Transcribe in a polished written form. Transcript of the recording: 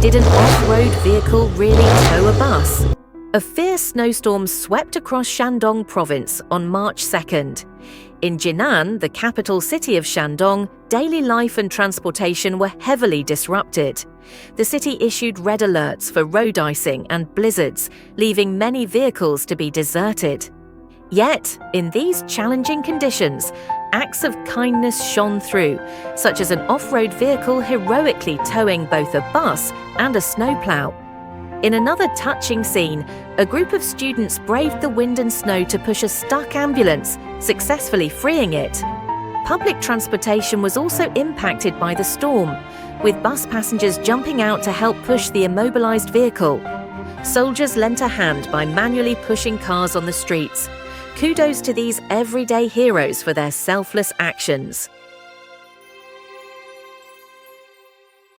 Did an off-road vehicle really tow a bus? A fierce snowstorm swept across Shandong province on March 2nd. In Jinan, the capital city of Shandong, daily life and transportation were heavily disrupted. The city issued red alerts for road icing and blizzards, leaving many vehicles to be deserted. Yet, in these challenging conditions, acts of kindness shone through, such as an off-road vehicle heroically towing both a bus and a snowplow. In another touching scene, a group of students braved the wind and snow to push a stuck ambulance, successfully freeing it. Public transportation was also impacted by the storm, with bus passengers jumping out to help push the immobilized vehicle. Soldiers lent a hand by manually pushing cars on the streets. Kudos to these everyday heroes for their selfless actions.